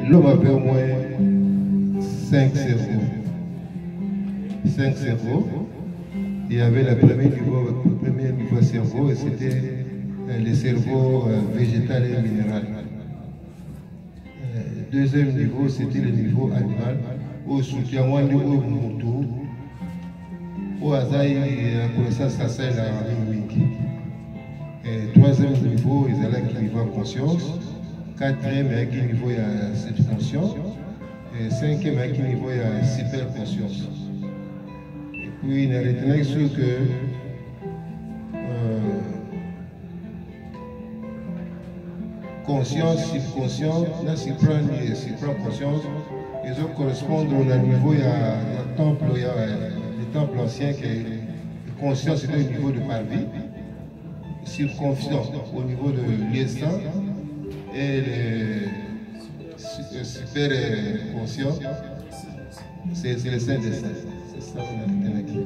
l'homme avait au moins 5 cerveaux. 5 cerveaux. Il y avait le premier niveau cerveau, et c'était le cerveau végétal et minéral. Deuxième niveau, c'était le niveau animal, où soutien au moto, où Azaï a connaissance à celle à Wing. Troisième niveau, ils allaient qui niveau conscience. Quatrième, à quel niveau il y a cette conscience. Et cinquième, à quel niveau il y a super conscience. Et puis, il a retenu ce que conscience, subconscience, là, supraconscience, ils ont correspondre au niveau, il y a le temple, il y a le temple ancien qui est conscience, c'est au niveau de parvis, subconscience au niveau de l'instant, et le super conscient, c'est le Saint-Destin. C'est ça qu'on a retenu.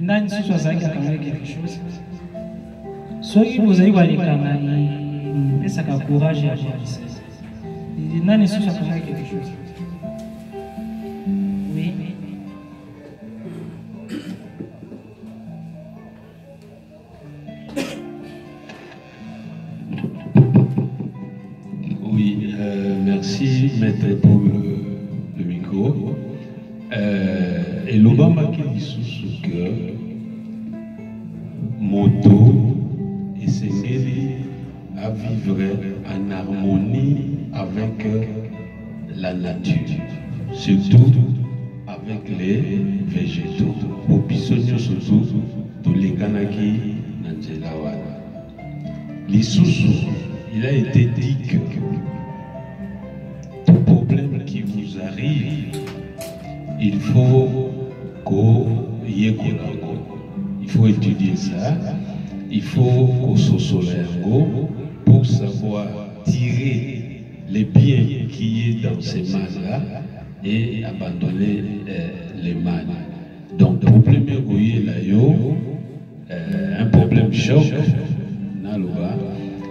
Nani sous quelque chose. Soki vous avez et ça a courage à réaliser. Nani sous quelque chose. Oui. Oui, merci maître pour le micro. Et l'Obama qui dit sous que moto et Sengeli à vivre en harmonie avec la nature, surtout avec les végétaux. Pour Bissonio surtout, tous les Kanaki Nanjelawana. L'Issoussou, il a été dit que tout problème qui vous arrive, il faut qu'il faut étudier ça, il faut qu'on se solaire pour savoir tirer les biens qui est dans ces mains-là et abandonner les mains. Donc, le problème un problème choc,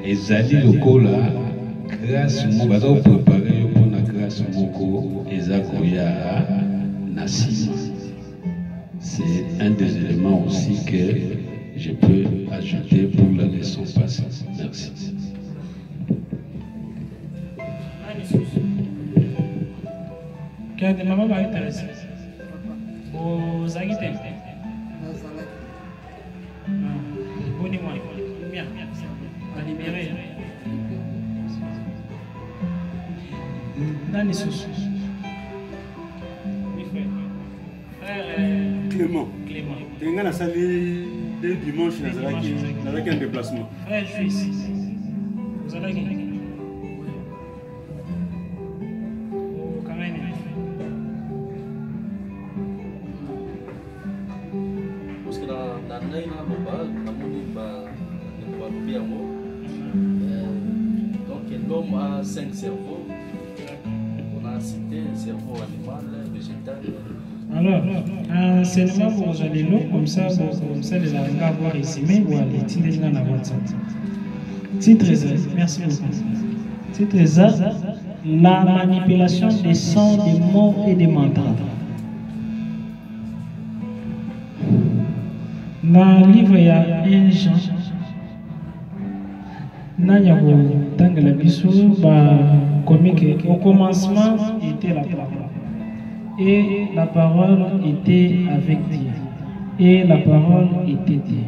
et Zali Loko là, grâce au mot, préparer pour la grâce au mot, et Zakoya Nassima. C'est un des éléments aussi que je peux ajouter pour la leçon passée. Merci. Quand maman va intéresser, aux agiteurs. Bonne-moi, bien, à libérer. Nani sous. Clément. Tu as sali dès dimanche, avec un déplacement. Je suis ici. Vous allez gagner. Quand même. Parce que dans donc l'homme a 5 cerveaux. On a cité un cerveau animal, végétal. Alors, enseignement pour vous allez l'eau, comme ça, les arriver à voir ici, mais voilà, les dans la WhatsApp. Titre merci beaucoup. Titre la manipulation des sons, des mots et des mantras. Dans le livre, il y a un Jean. Au commencement, était la parole. Et la parole était avec Dieu. Et la parole était Dieu.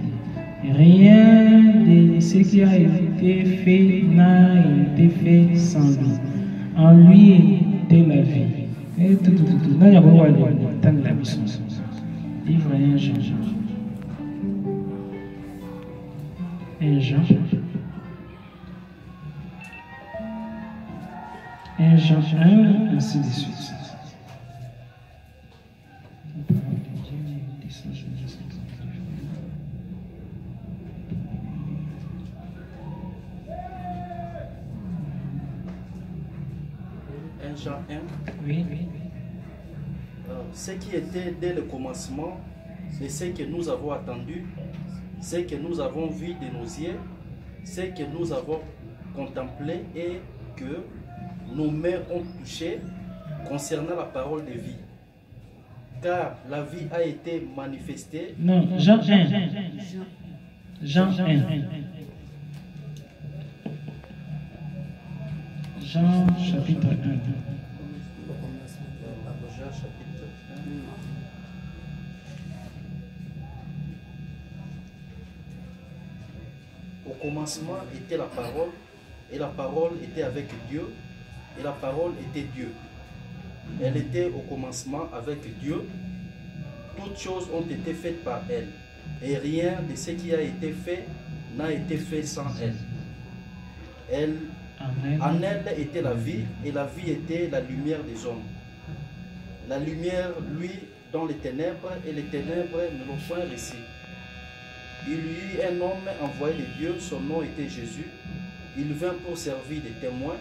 Rien de ce qui a été fait n'a été fait sans lui. En lui était la vie. Et tout. Là, il y a la mission. Livre 1 Jean. 1 Jean. 1 Jean 1, ainsi de suite. Jean 1. Oui. Ce qui était dès le commencement, c'est ce que nous avons attendu, ce que nous avons vu de nos yeux, ce que nous avons contemplé et que nos mains ont touché concernant la parole de vie. Car la vie a été manifestée. Non, Jean 1. Jean 1. Jean chapitre 1. Jean chapitre 1. Au commencement était la parole, et la parole était avec Dieu, et la parole était Dieu. Elle était au commencement avec Dieu. Toutes choses ont été faites par elle, et rien de ce qui a été fait n'a été fait sans elle. En elle était la vie, et la vie était la lumière des hommes. La lumière, lui, dans les ténèbres, et les ténèbres ne l'ont point reçu. Il y eut un homme envoyé de Dieu, son nom était Jésus. Il vint pour servir de témoin.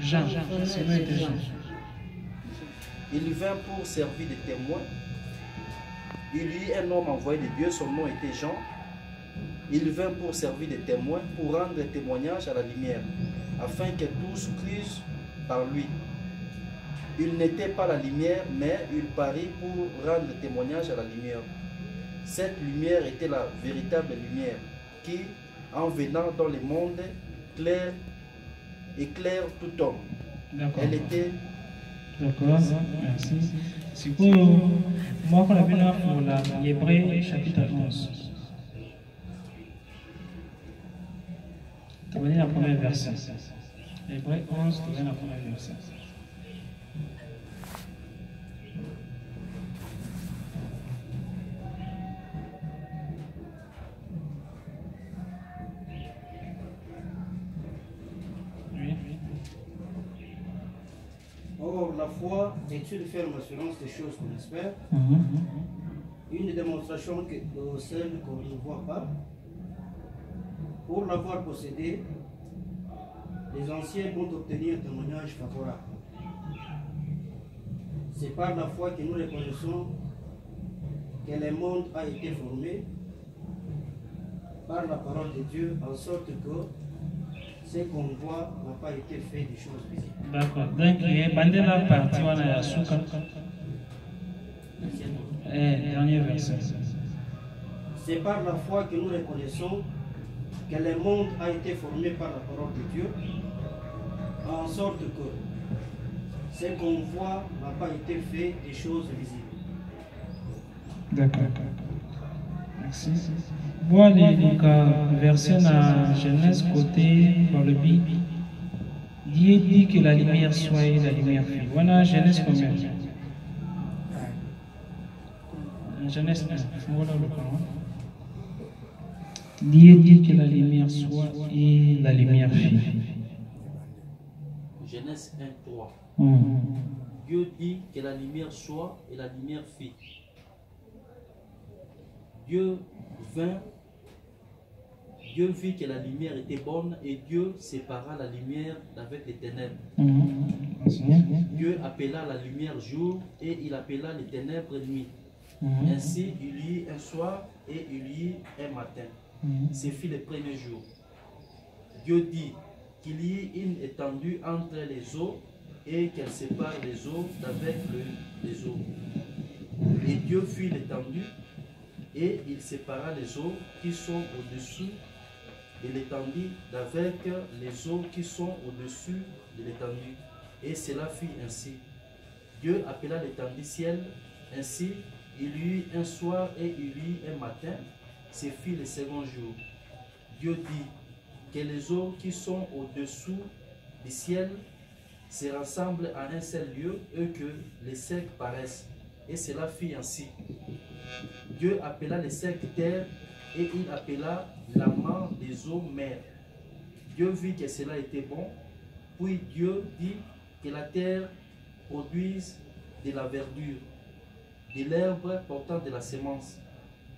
Jean, son nom était Jean. Il vint pour servir de témoin. Il y eut un homme envoyé de Dieu, son nom était Jean. Il vint pour servir de témoin, pour rendre témoignage à la lumière, afin que tous crissent par lui. Il n'était pas la lumière, mais il parut pour rendre témoignage à la lumière. Cette lumière était la véritable lumière qui, en venant dans le monde, éclaire tout homme. Elle était... D'accord, merci. C'est pour moi qu'on a vu pour la Hébreu chapitre 11. Tu vas lire la première verset. Hébreu 11, tu vas lire la première verset. Or, la foi est une ferme assurance des choses qu'on espère, une démonstration de celles qu'on ne voit pas. Pour l'avoir possédée, les anciens vont obtenir un témoignage favorable. C'est par la foi que nous reconnaissons que le monde a été formé par la parole de Dieu, en sorte que ce qu'on voit n'a pas été fait des choses visibles. D'accord. Donc, il y a la partie où on a Souka. Dernier verset. C'est par la foi que nous reconnaissons que le monde a été formé par la parole de Dieu, en sorte que ce qu'on voit n'a pas été fait des choses visibles. D'accord. Merci. Voilà les versets dans Genèse côté dans le Bible. Dieu dit que la lumière soit et la lumière fut. Voilà Genèse combien? Genèse 1. Voilà le plan. Dieu dit que la lumière soit et la lumière fut. Genèse 1, 3. Dieu dit que la lumière soit et la lumière fit. Dieu vit que la lumière était bonne et Dieu sépara la lumière d'avec les ténèbres. Dieu appela la lumière jour et il appela les ténèbres nuit. Ainsi il y eut un soir et il y eut un matin. Ce fut le premier jour. Dieu dit qu'il y ait une étendue entre les eaux et qu'elle sépare les eaux d'avec les eaux. Et Dieu fit l'étendue et il sépara les eaux qui sont au-dessus de l'étendue d'avec les eaux qui sont au-dessus de l'étendue. Et cela fut ainsi. Dieu appela l'étendue ciel. Ainsi, il y eut un soir et il y eut un matin. Ce fut le second jour. Dieu dit que les eaux qui sont au-dessous du ciel se rassemblent à un seul lieu et que les cercles paraissent. Et cela fut ainsi. Dieu appela les cercles terre et il appela la mer des eaux mer. Dieu vit que cela était bon. Puis Dieu dit que la terre produise de la verdure, de l'herbe portant de la semence,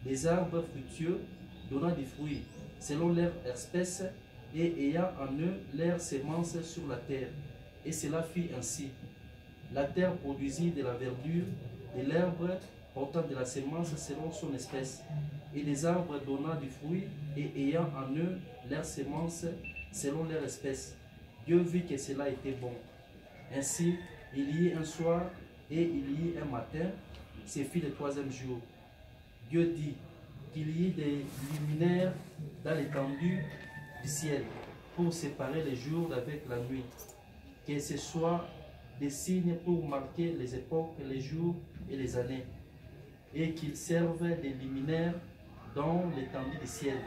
des arbres fructueux donnant des fruits selon leur espèce et ayant en eux leur semence sur la terre. Et cela fit ainsi. La terre produisit de la verdure, de l'herbe portant de la semence selon son espèce, et les arbres donnant du fruit et ayant en eux leur semence selon leur espèce. Dieu vit que cela était bon. Ainsi, il y eut un soir et il y eut un matin, c'est fit le troisième jour. Dieu dit qu'il y ait des luminaires dans l'étendue du ciel pour séparer les jours d'avec la nuit, que ce soit des signes pour marquer les époques, les jours et les années, et qu'ils servent des luminaires dans l'étendue du ciel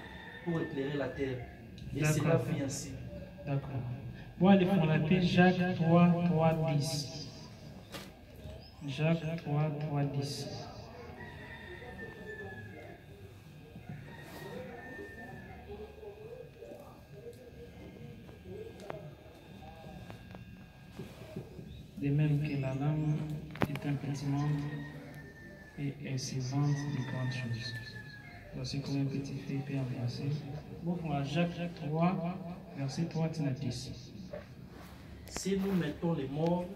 pour éclairer la terre. Et cela fit ainsi. D'accord. Moi, les fondateurs, Jacques 3, 3, 10. Jacques 3, 3, 10. De même que la langue est un petit monde et elle se vante de grandes choses. Voici comment un petit fait peut embrasser. Bon, pour Jacques 3, verset 3 à 10. Si nous mettons les morts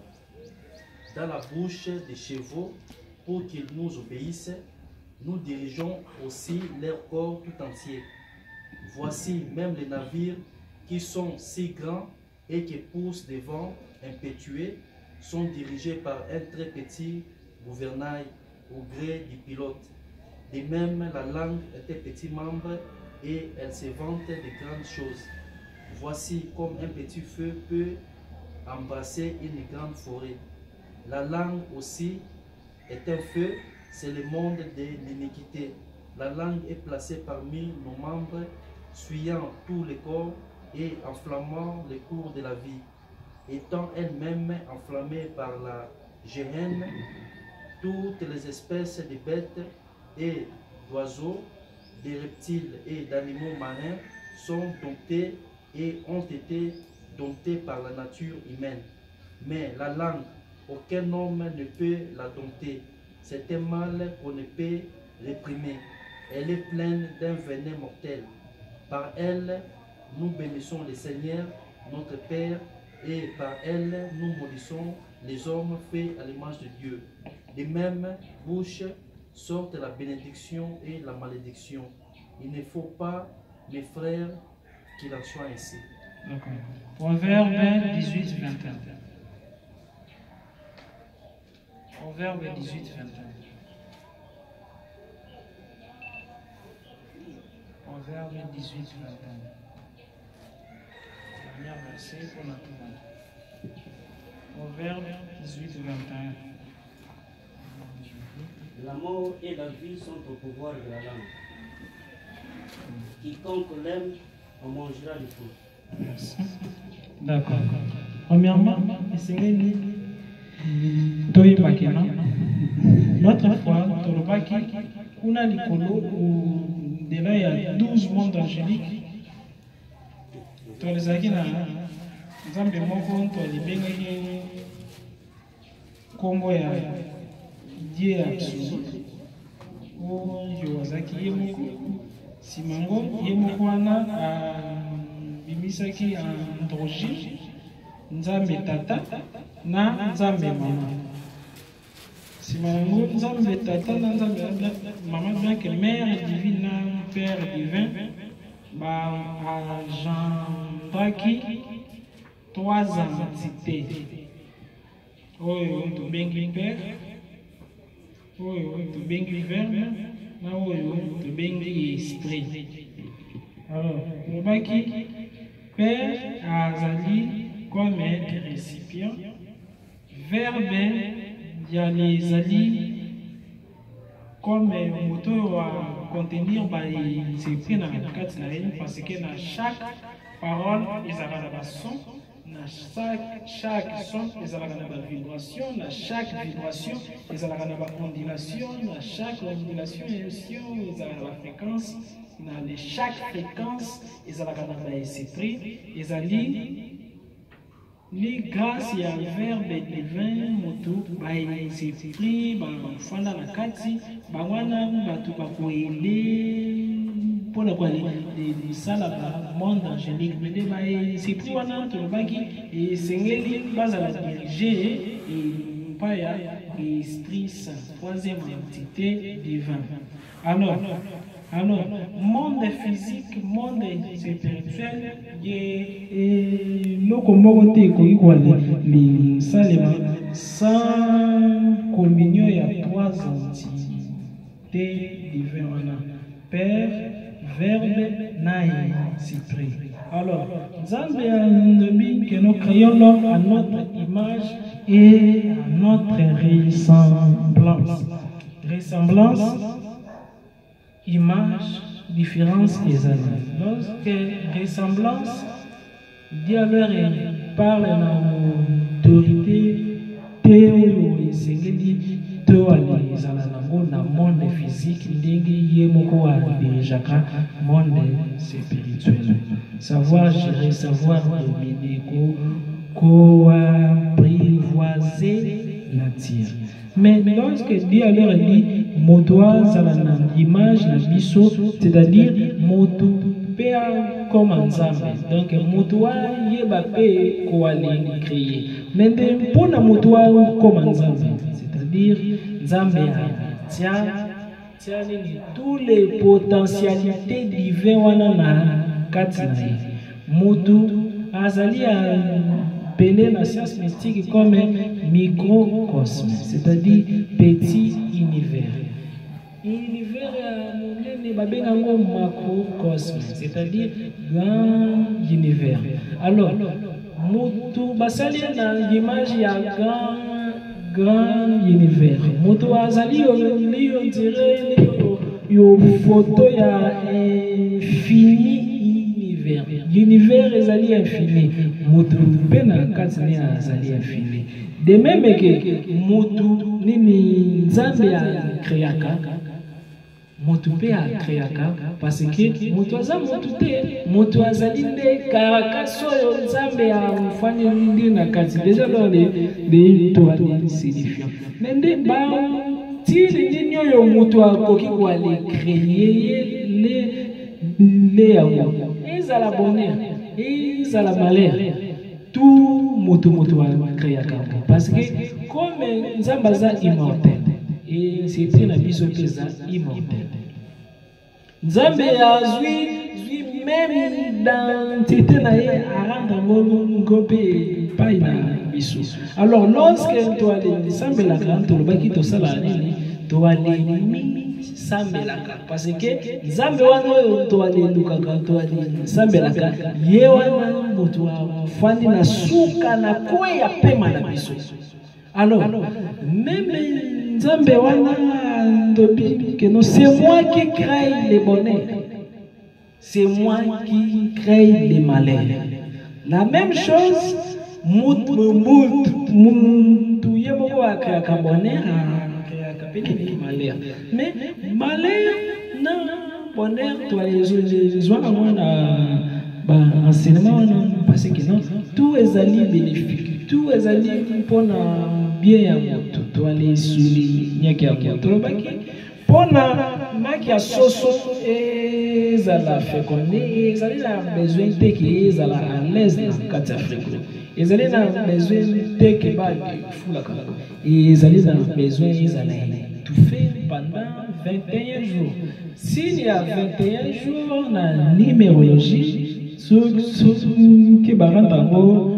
dans la bouche des chevaux pour qu'ils nous obéissent, nous dirigeons aussi leur corps tout entier. Voici même les navires qui sont si grands et qui poussent des vents impétueux sont dirigés par un très petit gouvernail au gré du pilote. De même, la langue est un petit membre et elle se vante de grandes choses. Voici comme un petit feu peut embrasser une grande forêt. La langue aussi est un feu, c'est le monde de l'iniquité. La langue est placée parmi nos membres, suyant tout le corps et enflammant le cours de la vie. Étant elle-même enflammée par la géhenne, toutes les espèces de bêtes et d'oiseaux, de reptiles et d'animaux marins sont domptés et ont été domptés par la nature humaine. Mais la langue, aucun homme ne peut la dompter. C'est un mal qu'on ne peut réprimer. Elle est pleine d'un venin mortel. Par elle, nous bénissons le Seigneur, notre Père, et par elle, nous maudissons les hommes faits à l'image de Dieu. Des mêmes bouches sortent la bénédiction et la malédiction. Il ne faut pas, mes frères, qu'il en soit ainsi. D'accord. Proverbe 18, 21. Proverbe 18, 21. Proverbe 18, 21. Dernier verset pour la tournée. Proverbe 18, 21. La mort et la vie sont au pouvoir de la langue. Quiconque l'aime en mangera le fruit. Merci. D'accord. Premièrement, toyebakena l'autre fois tolobaki kuna likolo ndela ya 12 mondes angéliques tolezalaki na nzambe moko tolibengaki nkombo ya die absolu oyo azalaki ye moko nsima ngo ye moko wana abimisaki androgyne nzambe tata na nzambe mama. nsima yango nzambe tata na nzambe mama bien que mère divine na père divin baengendraki trois entités oyo tobengi père, oyo tobengi verbe na oyo tobengi esprit. Alors tolobaki père azali comme un récipient, verbe yazali comme moto wa contenir c'est na kati na ye parce que na chaque parole ezalaka na bason, na chaque son ezalaka na bavibration, na chaque vibration ezalaka na baondulation, na chaque ondulation ezalaka na bafréquence, na chaque fréquence ezalaka na baesprit ezali ni grâce ya verbe divin moto baesprit bafanda na kati bangwana bato bakoele mpona lisala ba monde angélique mende baesprit wana tolobaki esengeli bazala dirige epai ya esprit saint, troisième entité divin. Alors Alors, monde physique, monde spirituel, et nous comment sans communion, il y a trois entités divines. Père, Verbe, Naï, Cyprès. Alors, que nous créons l'homme à notre image et à notre ressemblance. Ressemblance, image, différence et amis. Lorsque ressemblance, Dieu leur parle dans l'autorité, théo et sengeli, théo ali zalanango na monde physique, ndenge yemoko a dirijaka monde spirituel. Savoir gérer, savoir dominer, co-apprivoiser la tire. Mais lorsque Dieu leur dit, motoa zalana image na biso, c'est-à-dire moto pea comme ensemble. Donc motoa yeba pe koali créer. Mais pour la motoa comme ensemble, c'est-à-dire Zambé tiens tous les potentialités divines wana na katina moto azali a Péné la science mystique comme un microcosme, c'est-à-dire petit univers. Univers est macrocosme, c'est-à-dire grand univers. Alors, Moto basali na l'image il y a grand univers. Moto azali on dirait yo photo ya infini. L'univers est infini. Moto pena katine azali infini. De même que moto nini nzambe a créaka. Moto pe a créaka parce que moto azali moto te moto azali de karakaso yo nzambe a mfanya ndi na kati déjà dans les toits signifiant. Nende ba ti ninyo yo moto akoki ko aller créer les yawo. Ils à la bonheur, ils à la malheur. Tout moto a créé parce que comme Nzambaza immortel, et c'est une abyssopéza immortel. Nzambe a zui même dans Téténaïe à rendre mon gopé païna biso. Alors lorsque tu as les Nzambe la grande, tu vas quitter ça la nuit, tu as les Sambelaka parce que Nzambe wana to ali lukaka to ali sambelaka ye wana moto fandi na suka na koya pema na biso. Alors même Nzambe wana ndobi que non c'est moi qui crée les bonheurs, c'est moi qui crée les malheurs. La même chose mutu yemoko akaka bonheur. Mais malheur, non, bonheur, toi, les enseignement, parce que non, tout est allié bénéfique, tout est allié pour bien à moto, toi, les souliers, qui a moto, pour na qui a soso et zala fécondé, et zala besoin de qui est à l'aise dans quatre Afrique. Ils allaient dans besoin de que ils allaient dans besoin ils allaient tout faire pendant 21 jours. S'il y a 21 jours dans numérologie, ce qui va rendre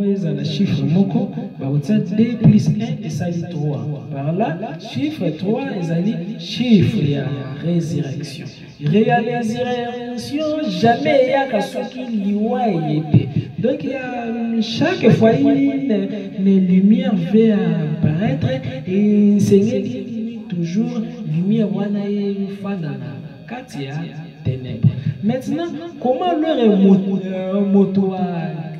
ils ont le chiffre moko, bah 2 plus 1 et ça dit 3. Par là, chiffre 3 ils allaient chiffre il y a résurrection. Réalisation jamais il y a qu'à ce qui liwa était. Donc il y a chaque fois les lumières vont apparaître et Seigneur dit toujours lumière wana fana katia ténèbres. Maintenant comment leur moto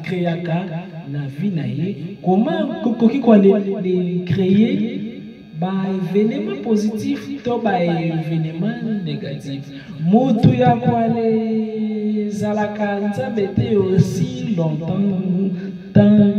créaka na vie naie comment koki quoi les créer ba événement positif to ba événement négatif moto ya kwa les zalaka nzambe te aussi longtemps tant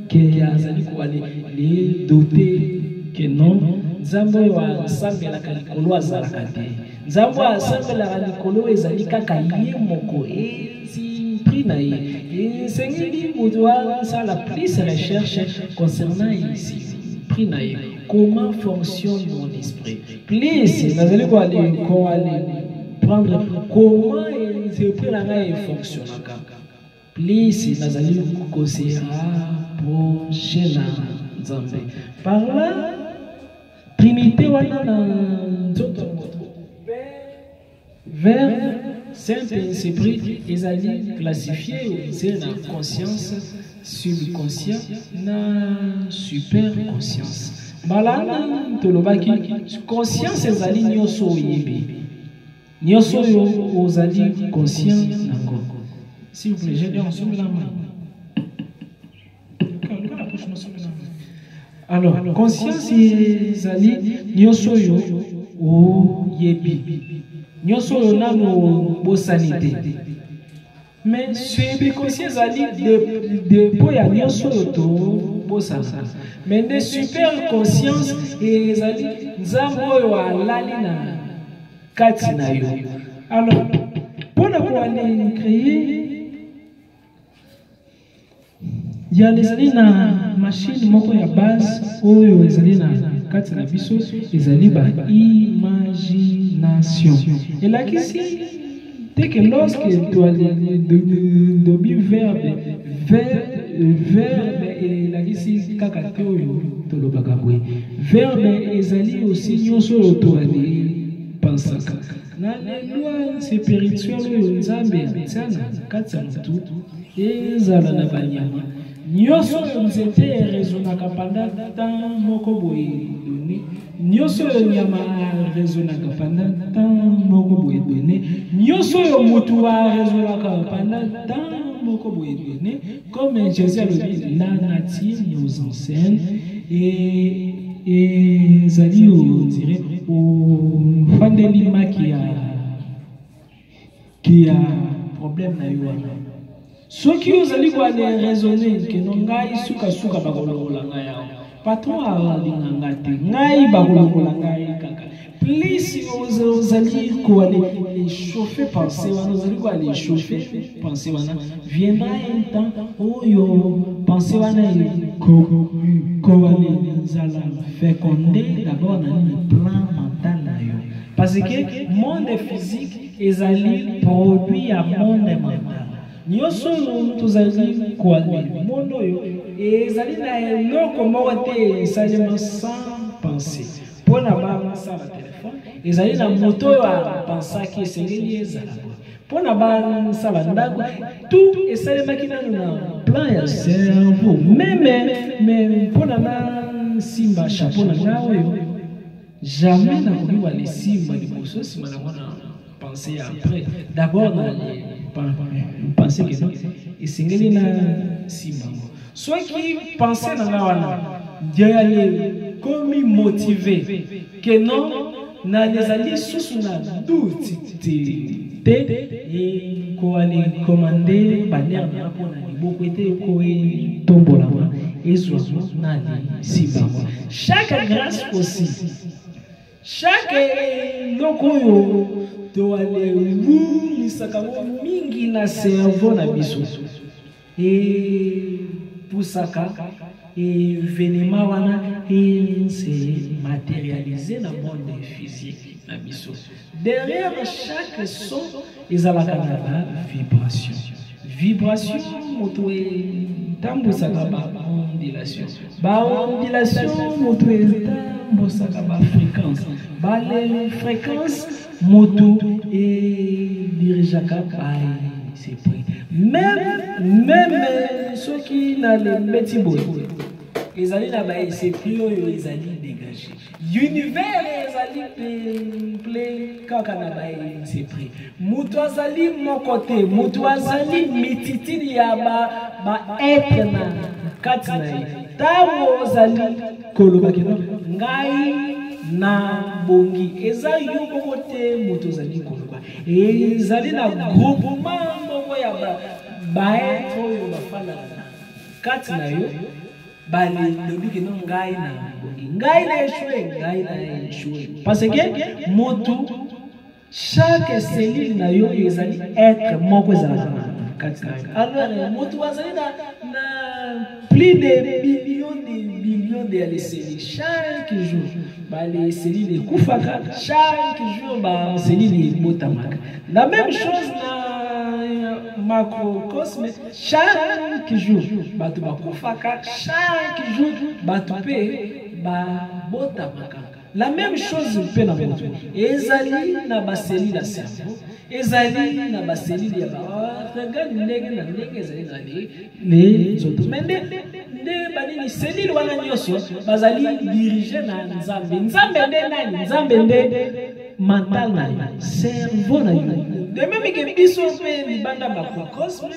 que yazali kwa les dotés que non nzambe wa nsambe la kalikolo azalaka te nzambe wa nsambe la kalikolo ezali kaka ye moko ezi prina ye et Seigneur dit moto ça la plus recherche concernant ici prina ye comment fonctionne mon esprit plus nazali kwa aller comprendre comment l'esprit fonctionne. Plus nazali conseiller prochaine Nzambe. Par là, Trinité wana na nzoto vers Saint-Esprit ezali classifié c'est la conscience subconscient na super conscience. Balana tolobaki conscience ezali nyoso oyebi. Nyoso yo ozali conscient nango. S'il vous plaît, j'ai ensemble la main. Alors, conscience ezali nyoso yo oyebi. Nyoso yo nano bosanité. Mais subconscient ezali de boya nyoso yo to bosana. Mais de super conscience ezali nzambe oyo alali na kati na yo. Alors, pour la créer, il y a les machines moko ya base oyo ezali na kati na biso ezali ba imagination. Et là ici, dès que lorsque tu as le verbe et là ici kakate oyo tolobaka boye. Verbe ezali aussi nyoso oyo to ali pensaka. Na loi spirituelle oyo Nzambe atiana kati ya mutu ezala na banyama. Nyoso nzete rezonaka pendant temps moko boye donné. Nyoso nyama rezonaka pendant temps moko boye donné. Nyoso mutu rezonaka pendant temps moko boye donné. Comme Jésus a dit, la nature nous enseigne et zali on dirait au fandelima qui a problème na yoana. Ceux qui osent aller voir les raisonner que non ngai suka suka bagolola ngai patron a lingangate ngai bagolola ngai kaka. Plus osent aller quoi les chauffer penser wana osali quoi les chauffer penser wana viendra un temps où yo penser wana ko les zala féconder d'abord dans le plan mental na yo parce que monde physique ezali produit à monde mental. Nyoso tozali kwali mondo yo ezali na eloko moko te seulement sans penser. Pona ba sala téléphone ezali na moto yo pensaki esengeli ezala. Pona ba sala ndako tout esalemaki na plan ya cerveau. Mais pona na simba chapeau na ngao yo jamais na kokiwa les simba liboso simba na mona penser après. D'abord penser que non, et c'est na simba. Soit qui pensait dans la wana, d'aller comme motivé, que non, na les alliés sous na doute, et qu'on allait commander bannière na pour na beaucoup été koé tombola et soit na simba. Chaque grâce aussi, chaque lokoyo doit aller où sakamo mingi na cerveau na biso et pusaka et venema wana et se matérialiser dans le monde physique na biso. Derrière chaque son ezalaka na vibration moto tambusaka ba ondulation moto tambusaka ba fréquence ba les fréquences moto et dirigeaka par ses prix. Même ceux qui n'ont les petits boys, ils allaient là-bas, c'est plus ils allaient dégager. L'univers, ils allaient plein quand c'est pris. Moutouazali, mon côté, Moutouazali, mititi, yaba, être na katinaï. Tawozali, kolobakino, ngai. Na bongi eza yo kote motozali koloba ezali na groupement moko ya baetre oyo bafana kati na yo bali lobi ke non ngai na bongi ngai na échoué parce que moto chaque cellule na yo ezali être moko ezala alors moto azali na plus de millions de LCD chaque jour les cellules kufaka chaque jour cellules botamaka la même chose na macrocosme chaque jour batu bakufaka chaque jour batu pe botamaka la même chose pe na moto ezali na baseli la cerveau ezali na baseli ya regarde ndenge ezali les autres mais nde banini selile wana nyonso bazali dirige na nzambe nzambe nde mental na cerveau na yo de même que biso pe libanda bakokosme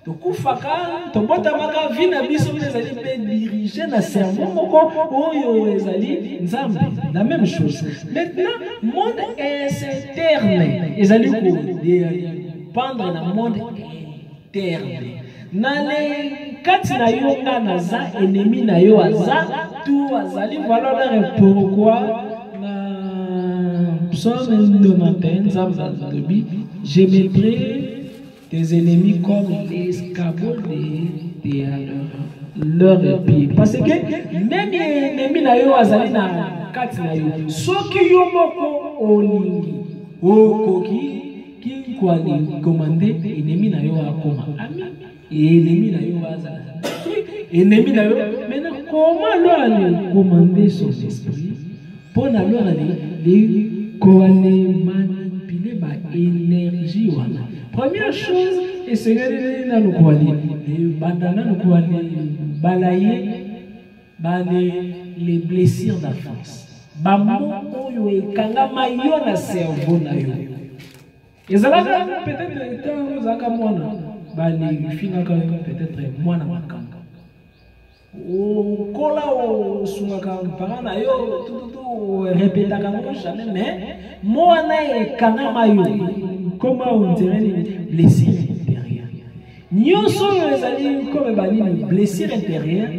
tokufaka tobotamaka vi na biso ezali pe dirige na cerveau moko oyo ezali nzambe la même chose maintenant monde interne ezali ko dépendre na monde interne na le kati na yo nga naza ennemi na yo aza tout azali voilà pourquoi na psaume 91 nzambe je mettrai tes ennemis comme les escabeaux de leur pied. Parce que même les ennemis na yo azali na kati na yo. Soki yo moko olingi okoki ki kwa ni commander ennemi na yo akoma. Ami ennemi na yo azali. Ennemi na yo maintenant comment leur aller commander son esprit pour na leur aller manipuler ba énergie wana. Première chose, et c'est que nous les blessures d'enfance. Comment on dirait les blessures intérieures. Nous sommes comme blessures intérieures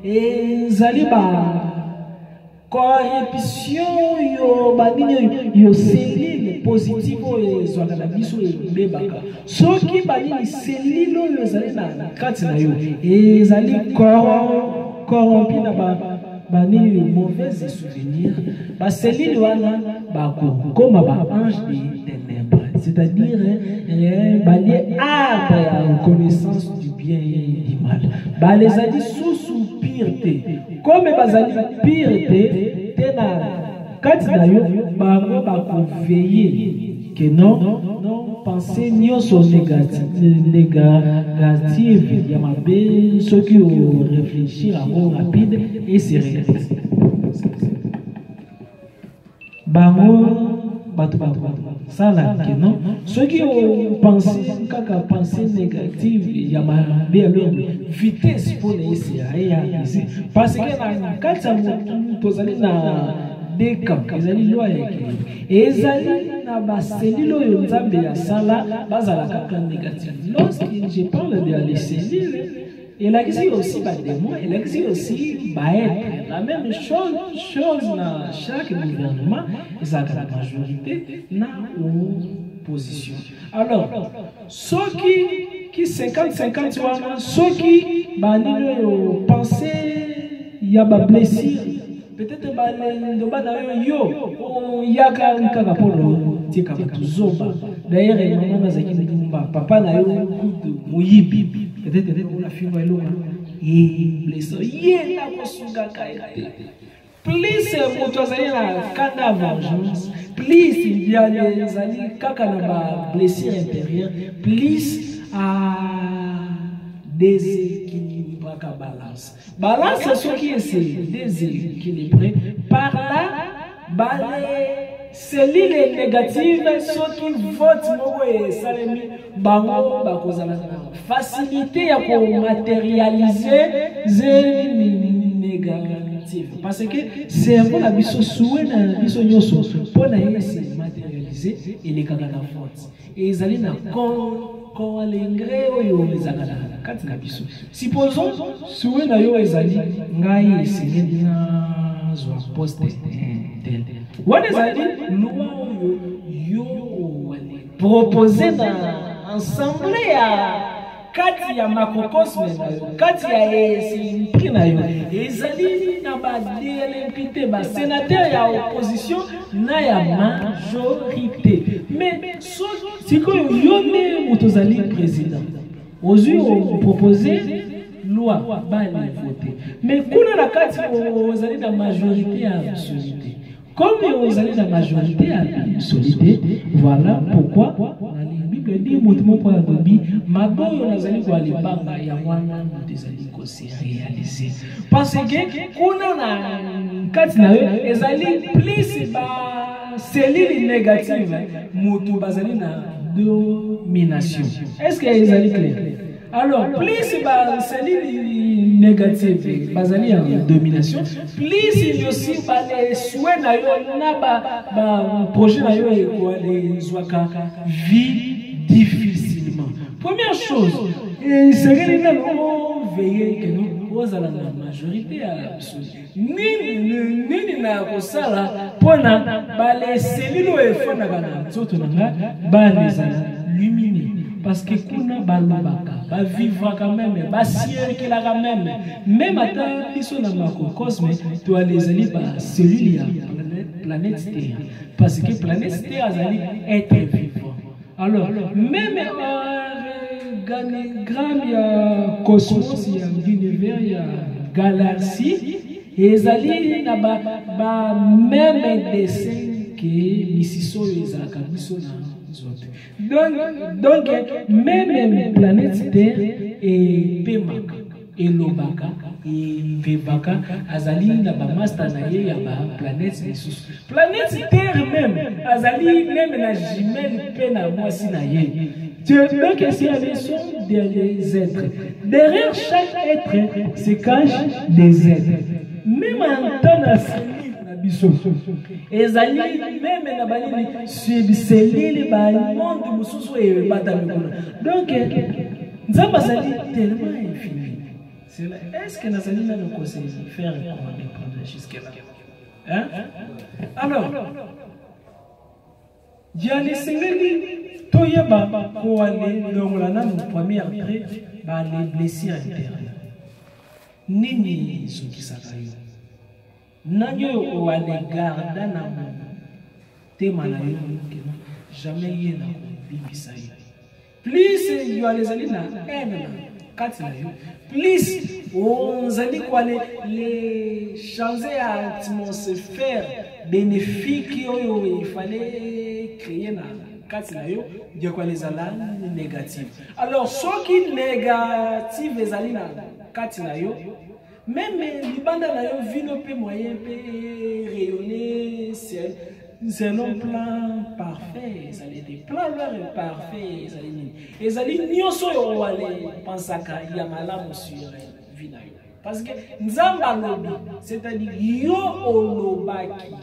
et zali corruption yo cellules positives zo na biso e bebaka. Soki bani cellules yo zali na kati na yo et zali corrompu na bani mauvais souvenirs. Ba cellules wana comme ange de ténèbres. C'est-à-dire balier à la connaissance du bien et du mal. Les ali sous pureté. Comme bazali pureté, tena kati na yo bango veiller que non penser nyonso négative ya mabe ceux qui réfléchir à mot rapide et c'est réalisé. Bango ça là que non ceux qui ont pensé kaka pensée négative il y a bien leur vitesse pour les ici parce que na kati tozali na des camps ezali loi et ezali na ba cellules yo nzambe ya sala bazala kaka négative. Lorsque je parle de les cellules, il existe aussi des démons, il existe aussi être. La même chose dans chaque gouvernement, ça la majorité na opposition. Alors, ceux qui 50-50 ceux qui pensaient il y a des blessures, peut-être d'ailleurs papa na yo moyibi peut-être la fille va et blessé yé na kosunga kaite please moto azali na kanda vengeance please il y a les ali kaka na ba blessure intérieure please à déséquilibre ka balance ce qui est déséquilibré par là cellules négatives ceux qui votent salemi bango bakozala facilité à matérialiser négative parce que cerveau na biso soué na biso nyoso pour na se matérialiser et les kaka na faute et ezali na quand l'engrais oyo ezala kati na biso supposons soué na yo ezali ngai esengeli na zwa poste tel. What is it? Nous proposer dans l'assemblée kati ya macrocosme na yo kati ya esprit na yo ezali na ba DLMPT ba sénateur ya opposition na ya majorité mais sikoyo yo ne mutozali président ozui proposer loi bali voter mais kuna na kati ozali na majorité absolue. Comme vous allez la majorité à l'absoluté, voilà pourquoi la Bible dit mouvement pour la Bible, ma bonne on a allé voir les banga ya wana des allés aussi réaliser. Parce que kuna na kati na yo ezali plus ba cellule négative mutu bazali na domination. Est-ce que ezali clair? Alors, plus ba cellule négative, bazali en domination, plus il y a aussi les souhaits na yo na ba projet na yo et les zwaka vie difficilement. Première chose, c'est que nous veiller que nous aux à la majorité absolue. Ni na kosala pona ba les cellules et fona kana zoto na ba les luminer. Parce que kuna balobaka ba vivre quand même ba sier la quand même ata biso na macrocosme to les ali ba cellule ya planète Terre parce que planète Terre azali être vivant. Alors même organigramme ya cosmos ya univers ya galaxie ezali na ba même dessin que misiso ezaka biso na donc même planète Terre et Pemaka et Lobaka et Vebaka azali na ba master na ye ya ba planète planète Terre même azali même na jumelle pe na mwasi na ye. Donc c'est la leçon des êtres. Derrière chaque être se cachent des êtres. Même en temps ezali même na balini subcellule ba monde mususu e batami kuna donc nzamba zali tellement infini. Est-ce que nazali na nous conseiller faire comprendre jusque là hein? Alors diali sengeli toyeba ko aller longola na premier après ba les blessures intérieures nini sokisaka yo nanyo o ale garda na mo tema na yo jamais yé na bibisa yo plus yo les ali na kati na yo plus on zali kwa les changer atmosphère bénéfique yo il fallait créer na kati na yo de quoi les ala négative. Alors ce qui négative les ali na kati na yo même les bandes na yo vino pe moyen pe rayonner c'est un plan parfait, ça les des plans parfait, ça les ni et ça les nyonso yo wale pensaka ya malamu sur vie na yo parce que nzamba lobi c'est-à-dire yo olobaki